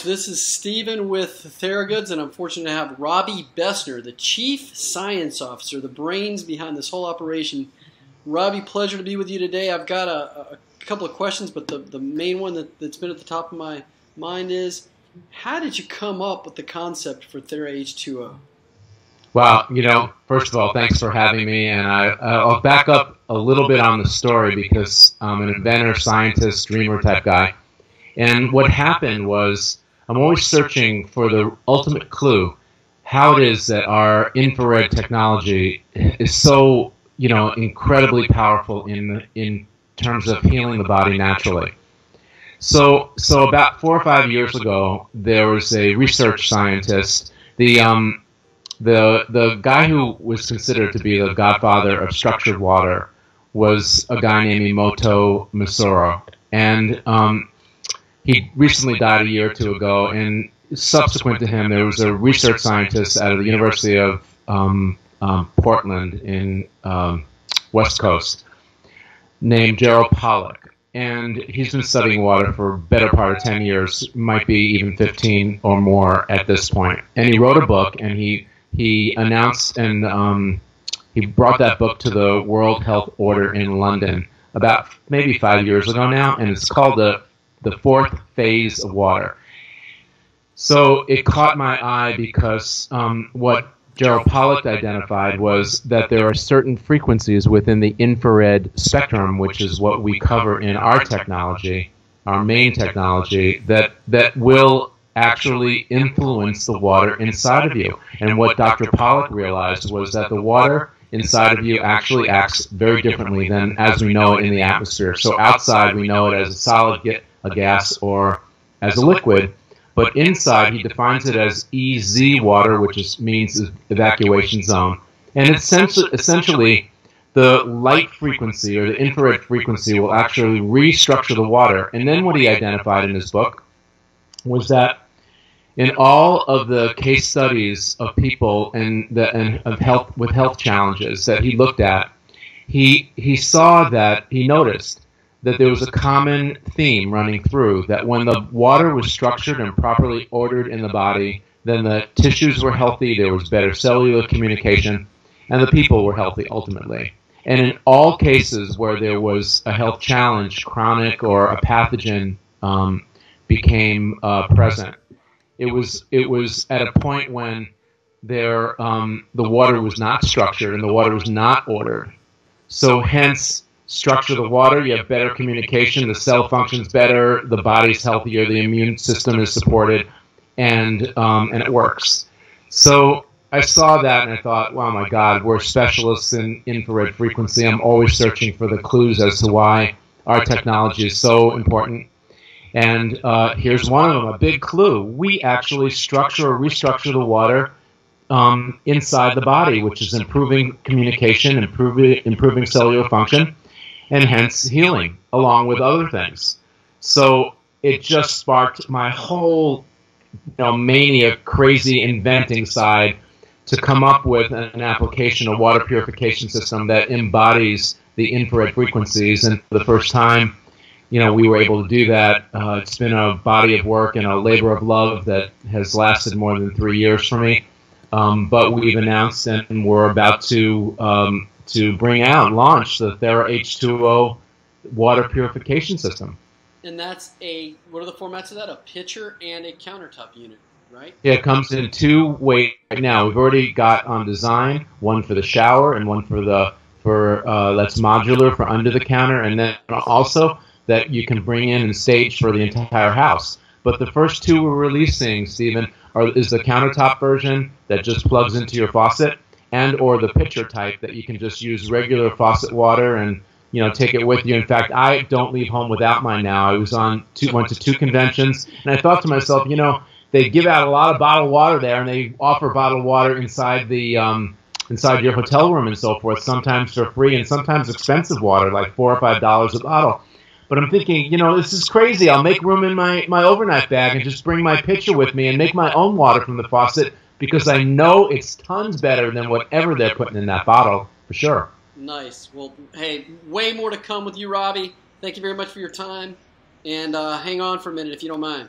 This is Stephen with Theragoods, and I'm fortunate to have Robbie Bessner, the Chief Science Officer, the brains behind this whole operation. Robbie, pleasure to be with you today. I've got a couple of questions, but the main one that's been at the top of my mind is, how did you come up with the concept for Thera H2O? Well, first of all, thanks for having me, and I'll back up a little bit on the story because I'm an inventor, scientist, dreamer type guy. And what happened was I'm always searching for the ultimate clue, how it is that our infrared technology is so, incredibly powerful in terms of healing the body naturally. So about 4 or 5 years ago, there was a research scientist, the guy who was considered to be the godfather of structured water was a guy named Emoto Misoro, and he recently died a year or two ago, and subsequent to him, there was a research scientist out of the University of Portland in West Coast named Gerald Pollack, and he's been studying water for a better part of 10 years, might be even 15 or more at this point. And he wrote a book, and he announced and he brought that book to the World Health Order in London about maybe 5 years ago now, and it's called the fourth phase of water. So it caught my eye because what Gerald Pollack identified was that there are certain frequencies within the infrared spectrum, which is what we cover in our technology, our main technology, that will actually influence the water inside of you. And what Dr. Pollack realized was that the water inside of you actually acts very differently than as we know it in the atmosphere. So outside we know it as a solid, a gas, or as a liquid, but inside he defines it as EZ water, which means evacuation zone. And essentially the light frequency or the infrared frequency will actually restructure the water. And then what he identified in his book was that in all of the case studies of people with health challenges that he looked at, he noticed that there was a common theme running through, that when the water was structured and properly ordered in the body, then the tissues were healthy, there was better cellular communication, and the people were healthy ultimately. And in all cases where there was a health challenge, chronic or a pathogen became present. It was at a point when the water was not structured and the water was not ordered. So hence, structure the water, you have better communication, the cell functions better, the body's healthier, the immune system is supported, and it works. So I saw that and I thought, wow, my God, we're specialists in infrared frequency. I'm always searching for the clues as to why our technology is so important. And here's one of them, a big clue. We actually structure or restructure the water inside the body, which is improving communication, improving cellular function, and hence healing, along with other things. So it just sparked my whole mania, crazy inventing side to come up with an application, a water purification system that embodies the infrared frequencies. And for the first time, we were able to do that. It's been a body of work and a labor of love that has lasted more than 3 years for me. But we've announced and we're about to bring out, launch the Thera H2O water purification system. And that's what are the formats of that? A pitcher and a countertop unit, right? Yeah, it comes in two ways right now. We've already got on design, one for the shower and one that's modular for under the counter, and then also that you can bring in and stage for the entire house. But the first two we're releasing, Stephen, is the countertop version that just plugs into your faucet, or the pitcher type that you can just use regular faucet water and take it with you. In fact, I don't leave home without mine now. I went to 2 conventions, and I thought to myself, they give out a lot of bottled water there, and they offer bottled water inside inside your hotel room and so forth, sometimes for free and sometimes expensive water, like $4 or $5 a bottle. But I'm thinking, this is crazy. I'll make room in my overnight bag and just bring my pitcher with me and make my own water from the faucet, because I know it's tons better than whatever they're putting in that bottle, for sure. Nice. Well, hey, way more to come with you, Robbie. Thank you very much for your time. And hang on for a minute if you don't mind.